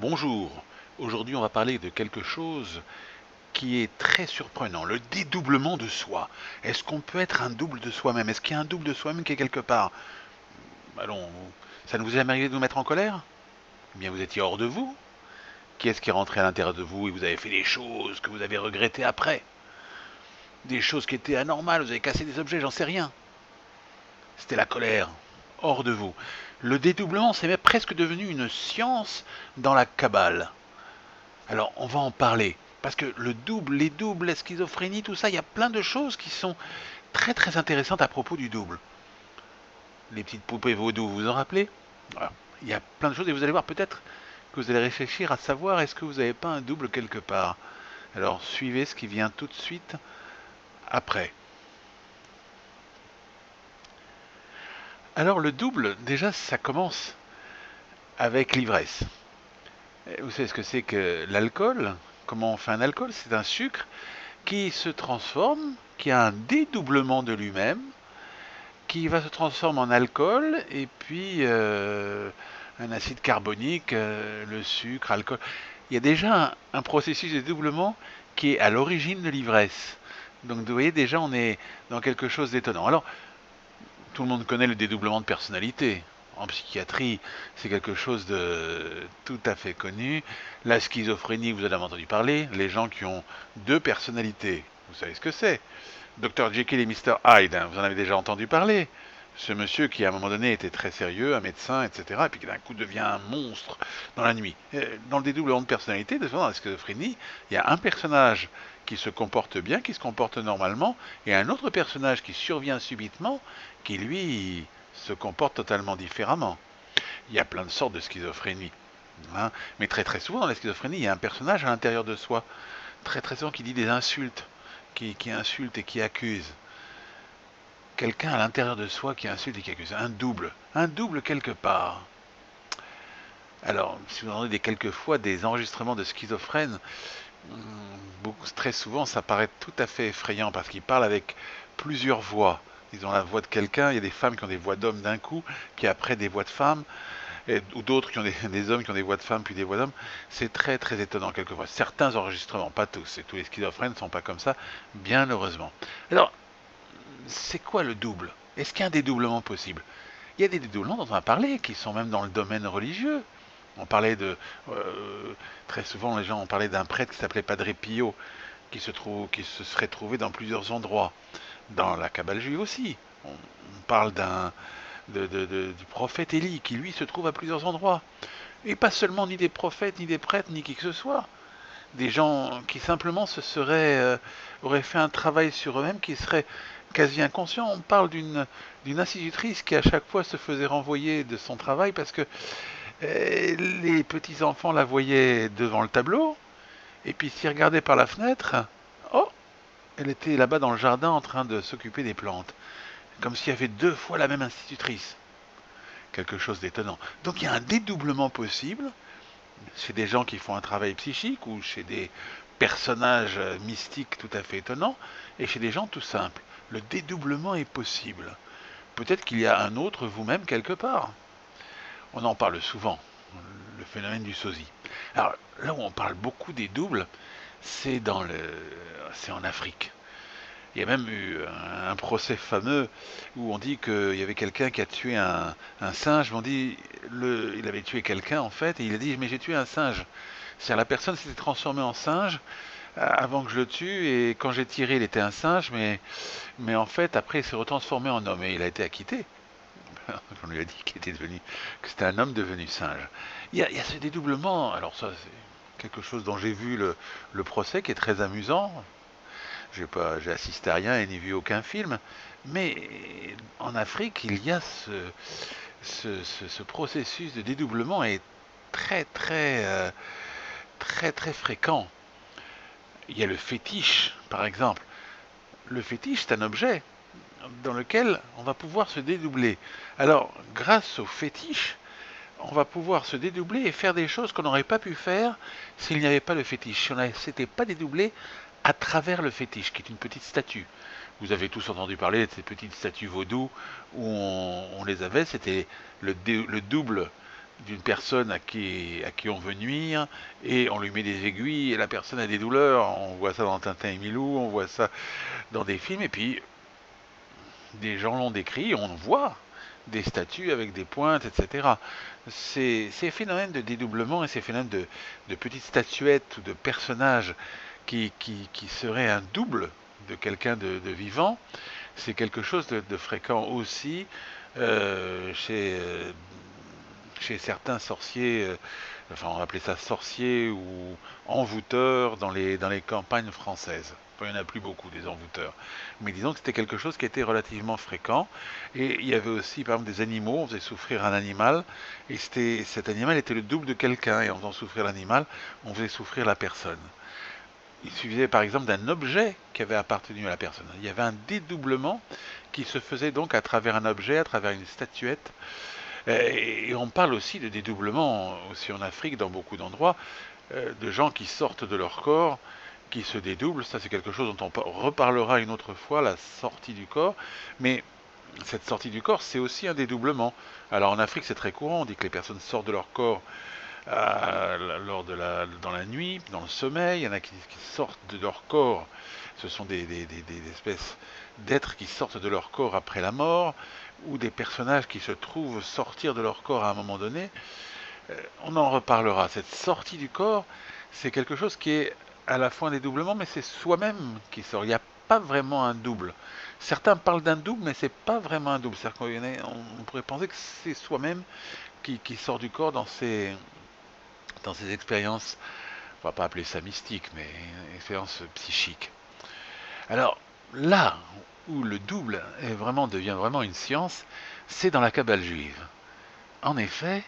Bonjour, aujourd'hui on va parler de quelque chose qui est très surprenant, le dédoublement de soi. Est-ce qu'on peut être un double de soi-même? Est-ce qu'il y a un double de soi-même qui est quelque part? Allons, ça ne vous est jamais arrivé de vous mettre en colère? Eh bien vous étiez hors de vous? Qui est-ce qui est rentré à l'intérieur de vous et vous avez fait des choses que vous avez regrettées après? Des choses qui étaient anormales, vous avez cassé des objets, j'en sais rien. C'était la colère, hors de vous. Le dédoublement, c'est même presque devenu une science dans la Kabbale. Alors, on va en parler. Parce que le double, les doubles, la schizophrénie, tout ça, il y a plein de choses qui sont très très intéressantes à propos du double. Les petites poupées vaudou, vous vous en rappelez? Voilà. Il y a plein de choses et vous allez voir peut-être que vous allez réfléchir à savoir est-ce que vous n'avez pas un double quelque part. Alors, suivez ce qui vient tout de suite après. Alors, le double, déjà, ça commence avec l'ivresse. Vous savez ce que c'est que l'alcool? Comment on fait un alcool? C'est un sucre qui se transforme, qui a un dédoublement de lui-même, qui va se transformer en alcool, et puis un acide carbonique, le sucre, alcool. Il y a déjà un processus de dédoublement qui est à l'origine de l'ivresse. Donc vous voyez déjà on est dans quelque chose d'étonnant. Alors tout le monde connaît le dédoublement de personnalité. En psychiatrie, c'est quelque chose de tout à fait connu. La schizophrénie, vous en avez entendu parler. Les gens qui ont deux personnalités, vous savez ce que c'est. Dr Jekyll et Mr Hyde, hein, vous en avez déjà entendu parler. Ce monsieur qui à un moment donné était très sérieux, un médecin, etc., et puis qui d'un coup devient un monstre dans la nuit. Dans le dédoublement de personnalité, dans la schizophrénie, il y a un personnage qui se comporte bien, qui se comporte normalement, et un autre personnage qui survient subitement, qui lui se comporte totalement différemment. Il y a plein de sortes de schizophrénie. Hein, mais très très souvent dans la schizophrénie, il y a un personnage à l'intérieur de soi, très très souvent qui dit des insultes, qui insulte et qui accuse. Quelqu'un à l'intérieur de soi qui insulte et qui accuse. Un double quelque part. Alors, si vous entendez des quelquefois des enregistrements de schizophrènes, très souvent ça paraît tout à fait effrayant parce qu'ils parlent avec plusieurs voix. Ils ont la voix de quelqu'un, il y a des femmes qui ont des voix d'hommes d'un coup, puis après des voix de femmes, ou d'autres qui ont des hommes qui ont des voix de femmes, puis des voix d'hommes. C'est très très étonnant quelquefois. Certains enregistrements, pas tous, et tous les schizophrènes ne sont pas comme ça, bien heureusement. Alors, c'est quoi le double? Est-ce qu'il y a un dédoublement possible? Il y a des dédoublements dont on a parlé, qui sont même dans le domaine religieux. On parlait de... très souvent, les gens ont parlé d'un prêtre qui s'appelait Padre Pio, qui se serait trouvé dans plusieurs endroits. Dans la Kabbale juive aussi. On parle du prophète Élie, qui lui se trouve à plusieurs endroits. Et pas seulement ni des prophètes, ni des prêtres, ni qui que ce soit. Des gens qui simplement auraient fait un travail sur eux-mêmes qui serait quasi inconscient. On parle d'une institutrice qui à chaque fois se faisait renvoyer de son travail parce que les petits enfants la voyaient devant le tableau et puis s'ils regardaient par la fenêtre, oh, elle était là-bas dans le jardin en train de s'occuper des plantes, comme s'il y avait deux fois la même institutrice. Quelque chose d'étonnant. Donc il y a un dédoublement possible chez des gens qui font un travail psychique ou chez des personnages mystiques tout à fait étonnants et chez des gens tout simples. Le dédoublement est possible. Peut-être qu'il y a un autre vous-même quelque part. On en parle souvent, le phénomène du sosie. Alors là où on parle beaucoup des doubles, c'est c'est en Afrique. Il y a même eu un procès fameux où on dit qu'il y avait quelqu'un qui a tué un singe. On dit il avait tué quelqu'un en fait, et il a dit mais j'ai tué un singe. C'est-à-dire la personne s'était transformée en singe avant que je le tue, et quand j'ai tiré, il était un singe, mais en fait après il s'est retransformé en homme et il a été acquitté. On lui a dit que c'était un homme devenu singe. Il y a ce dédoublement. Alors ça, c'est quelque chose dont j'ai vu le procès qui est très amusant. J'ai assisté à rien et ni vu aucun film, mais en Afrique, il y a ce processus de dédoublement est très très fréquent. Il y a le fétiche, par exemple. Le fétiche, c'est un objet dans lequel on va pouvoir se dédoubler. Alors, grâce au fétiche, on va pouvoir se dédoubler et faire des choses qu'on n'aurait pas pu faire s'il n'y avait pas le fétiche. Si on ne s'était pas dédoublé à travers le fétiche, qui est une petite statue. Vous avez tous entendu parler de ces petites statues vaudou où on les avait, c'était le double d'une personne à qui on veut nuire, et on lui met des aiguilles, et la personne a des douleurs. On voit ça dans Tintin et Milou, on voit ça dans des films, et puis des gens l'ont décrit, on voit des statues avec des pointes, etc. Ces phénomènes de dédoublement et ces phénomènes de petites statuettes ou de personnages qui seraient un double de quelqu'un de vivant, c'est quelque chose de fréquent aussi chez certains sorciers, enfin on va appeler ça sorciers ou envoûteurs dans les campagnes françaises. Enfin, il n'y en a plus beaucoup des envoûteurs. Mais disons que c'était quelque chose qui était relativement fréquent. Et il y avait aussi par exemple des animaux, on faisait souffrir un animal, et cet animal était le double de quelqu'un, et en faisant souffrir l'animal, on faisait souffrir la personne. Il suffisait par exemple d'un objet qui avait appartenu à la personne. Il y avait un dédoublement qui se faisait donc à travers un objet, à travers une statuette. Et on parle aussi de dédoublement aussi en Afrique, dans beaucoup d'endroits, de gens qui sortent de leur corps, qui se dédoublent. Ça, c'est quelque chose dont on reparlera une autre fois, la sortie du corps. Mais cette sortie du corps, c'est aussi un dédoublement. Alors en Afrique, c'est très courant. On dit que les personnes sortent de leur corps dans la nuit, dans le sommeil. Il y en a qui sortent de leur corps. Ce sont des espèces d'êtres qui sortent de leur corps après la mort, ou des personnages qui se trouvent sortir de leur corps à un moment donné. On en reparlera. Cette sortie du corps, c'est quelque chose qui est à la fois un dédoublement, mais c'est soi-même qui sort. Il n'y a pas vraiment un double. Certains parlent d'un double, mais c'est pas vraiment un double. C'est-à-dire on pourrait penser que c'est soi-même qui sort du corps dans ces expériences, on va pas appeler ça mystique, mais expériences psychiques. Alors là où le double devient vraiment une science, c'est dans la Kabbale juive. En effet,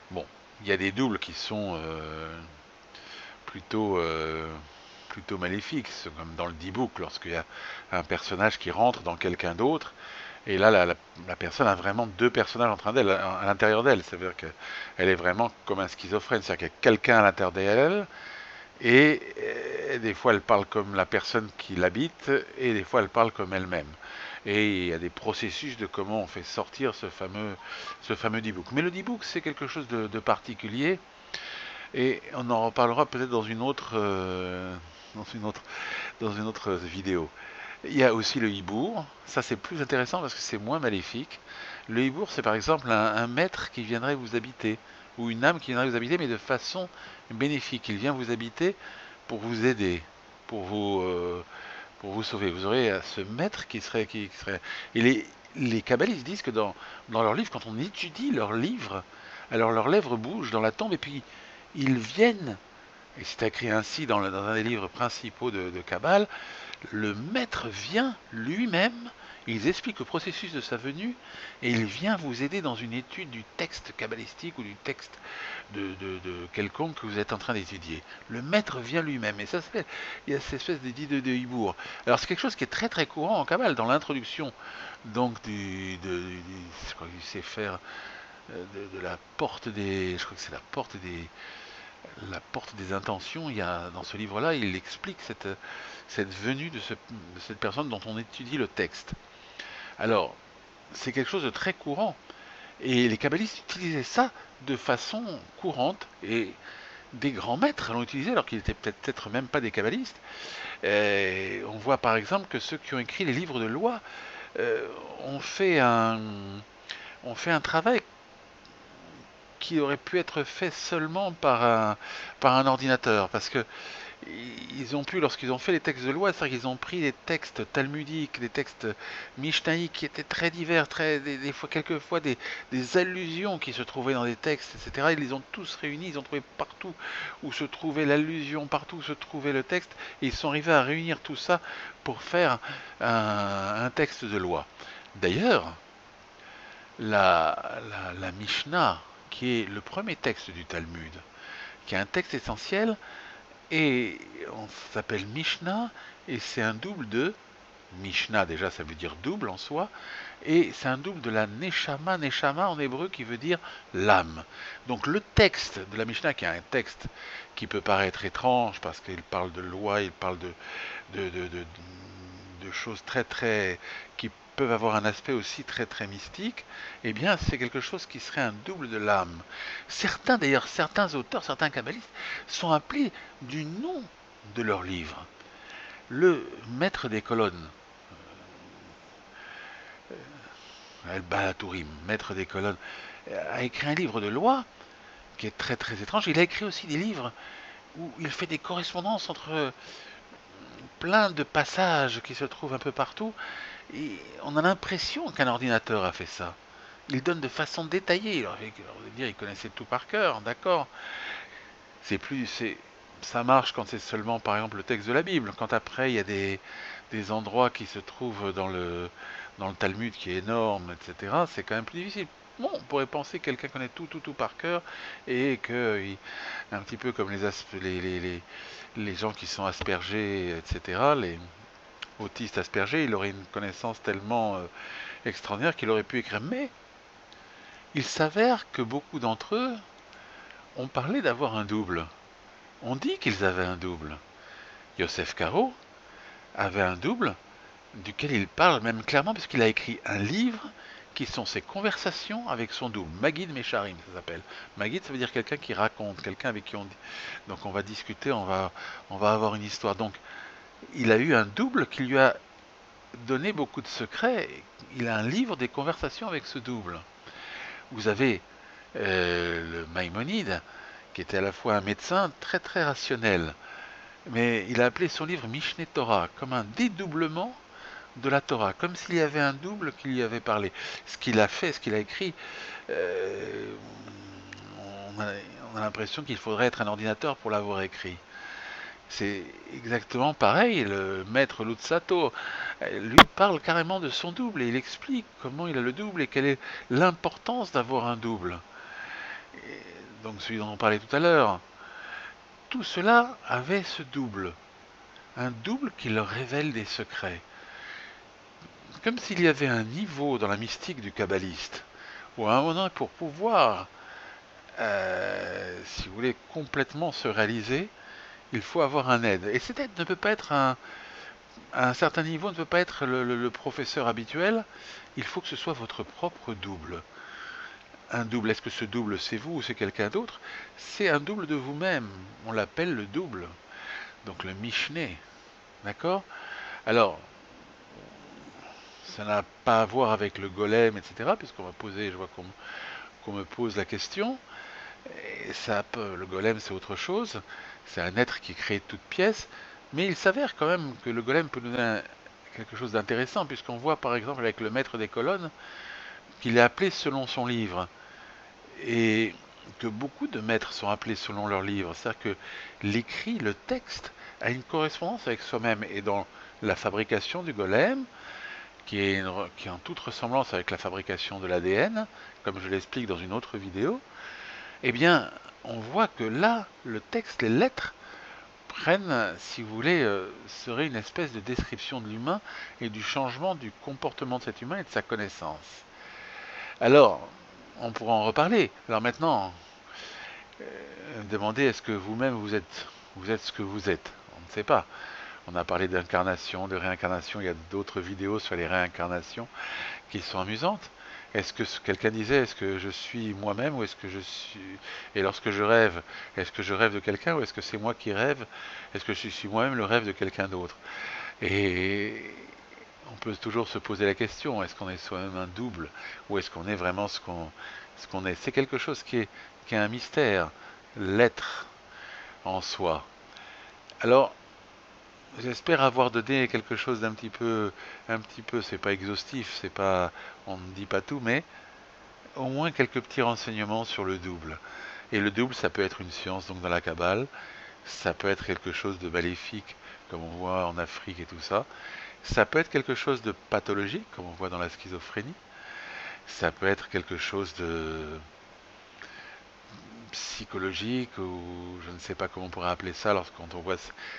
bon, il y a des doubles qui sont plutôt, plutôt maléfiques, comme dans le Dibouk, lorsqu'il y a un personnage qui rentre dans quelqu'un d'autre, et là la personne a vraiment deux personnages en train d'elle, à l'intérieur d'elle, c'est-à-dire qu'elle est vraiment comme un schizophrène, c'est-à-dire qu'il y a quelqu'un à l'intérieur d'elle, et des fois elle parle comme la personne qui l'habite, et des fois elle parle comme elle-même. Et il y a des processus de comment on fait sortir ce fameux Dibouk. Mais le Dibouk, c'est quelque chose de particulier, et on en reparlera peut-être dans une autre, dans une autre vidéo. Il y a aussi le hibour. Ça, c'est plus intéressant parce que c'est moins maléfique. Le hibour, c'est par exemple un maître qui viendrait vous habiter, ou une âme qui viendrait vous habiter, mais de façon bénéfique. Il vient vous habiter pour vous aider, pour vous, euh, pour vous sauver. Vous aurez ce maître qui serait. Et les kabbalistes disent que dans leurs livres, quand on étudie leurs livres, alors leurs lèvres bougent dans la tombe, et puis ils viennent, et c'est écrit ainsi dans un des livres principaux de Kabbale, le maître vient lui-même, ils expliquent le processus de sa venue, et il vient vous aider dans une étude du texte kabbalistique ou du texte de quelconque que vous êtes en train d'étudier. Le maître vient lui-même, et ça s'appelle, il y a cette espèce d'idée de hibour. Alors c'est quelque chose qui est très très courant en Kabbale, dans l'introduction donc je crois qu'il sait faire de la porte je crois que c'est la porte des intentions. Il y a, dans ce livre-là, il explique cette venue de cette personne dont on étudie le texte. Alors, c'est quelque chose de très courant. Et les kabbalistes utilisaient ça de façon courante. Et des grands maîtres l'ont utilisé alors qu'ils n'étaient peut-être même pas des kabbalistes. Et on voit par exemple que ceux qui ont écrit les livres de loi euh, ont, fait un, ont fait un travail qui aurait pu être fait seulement par un ordinateur, parce que ils ont pu, lorsqu'ils ont fait les textes de loi, c'est-à-dire qu'ils ont pris des textes talmudiques, des textes mishnahïques qui étaient très divers, des fois, quelquefois des allusions qui se trouvaient dans des textes, etc. Ils les ont tous réunis, ils ont trouvé partout où se trouvait l'allusion, partout où se trouvait le texte, et ils sont arrivés à réunir tout ça pour faire un texte de loi. D'ailleurs, la Mishnah, qui est le premier texte du Talmud, qui est un texte essentiel, et on s'appelle Mishnah, et c'est un double de Mishnah, déjà ça veut dire double en soi, et c'est un double de la Neshama, Neshama en hébreu qui veut dire l'âme. Donc le texte de la Mishnah, qui est un texte qui peut paraître étrange parce qu'il parle de loi, il parle de choses très très qui peuvent avoir un aspect aussi très très mystique, eh bien c'est quelque chose qui serait un double de l'âme. Certains d'ailleurs, certains auteurs, certains kabbalistes sont appelés du nom de leur livre. Le maître des colonnes, El-Balatourim, maître des colonnes, a écrit un livre de loi qui est très très étrange. Il a écrit aussi des livres où il fait des correspondances entre plein de passages qui se trouvent un peu partout. Et on a l'impression qu'un ordinateur a fait ça. Il donne de façon détaillée. Alors, on va dire, il connaissait tout par cœur, d'accord. C'est plus, ça marche quand c'est seulement, par exemple, le texte de la Bible. Quand après, il y a des endroits qui se trouvent dans le Talmud qui est énorme, etc. C'est quand même plus difficile. Bon, on pourrait penser que quelqu'un connaît tout par cœur et que, un petit peu comme les gens qui sont aspergés, etc., les autistes aspergés, il aurait une connaissance tellement extraordinaire qu'il aurait pu écrire. Mais il s'avère que beaucoup d'entre eux ont parlé d'avoir un double. On dit qu'ils avaient un double. Yosef Karo avait un double duquel il parle même clairement puisqu'il a écrit un livre qui sont ses conversations avec son double. Magid Mesharim, ça s'appelle. Magid, ça veut dire quelqu'un qui raconte, quelqu'un avec qui on dit. Donc on va discuter, on va avoir une histoire. Donc il a eu un double qui lui a donné beaucoup de secrets. Il a un livre des conversations avec ce double. Vous avez le Maïmonide, qui était à la fois un médecin très très rationnel, mais il a appelé son livre Mishneh Torah, comme un dédoublement de la Torah, comme s'il y avait un double qui lui avait parlé. Ce qu'il a fait, ce qu'il a écrit, euh, on a, on a l'impression qu'il faudrait être un ordinateur pour l'avoir écrit. C'est exactement pareil, le maître Lutzato lui parle carrément de son double et il explique comment il a le double et quelle est l'importance d'avoir un double. Et donc celui dont on parlait tout à l'heure, tout cela avait ce double, un double qui leur révèle des secrets. Comme s'il y avait un niveau dans la mystique du kabbaliste, où à un moment, pour pouvoir, si vous voulez, complètement se réaliser, il faut avoir un aide. Et cet aide ne peut pas être à un certain niveau, ne peut pas être le professeur habituel, il faut que ce soit votre propre double. Un double, est-ce que ce double c'est vous ou c'est quelqu'un d'autre? C'est un double de vous-même, on l'appelle le double. Donc le Mishneh, d'accord? Alors, ça n'a pas à voir avec le golem, etc., puisqu'on va poser, je vois qu'on me pose la question. Et ça, le golem, c'est autre chose. C'est un être qui crée toute pièce. Mais il s'avère quand même que le golem peut nous donner quelque chose d'intéressant, puisqu'on voit par exemple avec le maître des colonnes qu'il est appelé selon son livre. Et que beaucoup de maîtres sont appelés selon leur livre. C'est-à-dire que l'écrit, le texte, a une correspondance avec soi-même. Et dans la fabrication du golem, qui est en toute ressemblance avec la fabrication de l'ADN, comme je l'explique dans une autre vidéo, eh bien, on voit que là, le texte, les lettres, prennent, si vous voulez, serait une espèce de description de l'humain et du changement du comportement de cet humain et de sa connaissance. Alors, on pourra en reparler. Alors maintenant, demandez est-ce que vous-même vous êtes ce que vous êtes. On ne sait pas. On a parlé d'incarnation, de réincarnation, il y a d'autres vidéos sur les réincarnations qui sont amusantes. Est-ce que quelqu'un disait, est-ce que je suis moi-même ou est-ce que je suis... Et lorsque je rêve, est-ce que je rêve de quelqu'un ou est-ce que c'est moi qui rêve? Est-ce que je suis moi-même le rêve de quelqu'un d'autre? Et on peut toujours se poser la question, est-ce qu'on est soi-même un double ou est-ce qu'on est vraiment ce qu'on est? C'est quelque chose qui est un mystère, l'être en soi. Alors, j'espère avoir donné quelque chose un petit peu, c'est pas exhaustif, c'est pas, on ne dit pas tout, mais au moins quelques petits renseignements sur le double. Et le double, ça peut être une science, donc dans la Kabbale, ça peut être quelque chose de maléfique, comme on voit en Afrique et tout ça. Ça peut être quelque chose de pathologique, comme on voit dans la schizophrénie. Ça peut être quelque chose de psychologique, ou je ne sais pas comment on pourrait appeler ça, lorsqu'on voit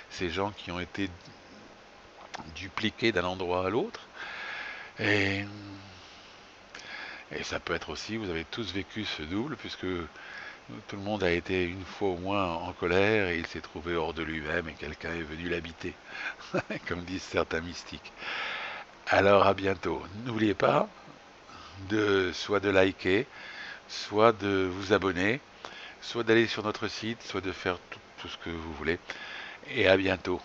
ces gens qui ont été dupliqués d'un endroit à l'autre. Et, et ça peut être aussi, vous avez tous vécu ce double, puisque tout le monde a été une fois au moins en colère et il s'est trouvé hors de lui-même et quelqu'un est venu l'habiter, comme disent certains mystiques. Alors à bientôt. N'oubliez pas soit de liker, soit de vous abonner, soit d'aller sur notre site, soit de faire tout ce que vous voulez. Et à bientôt.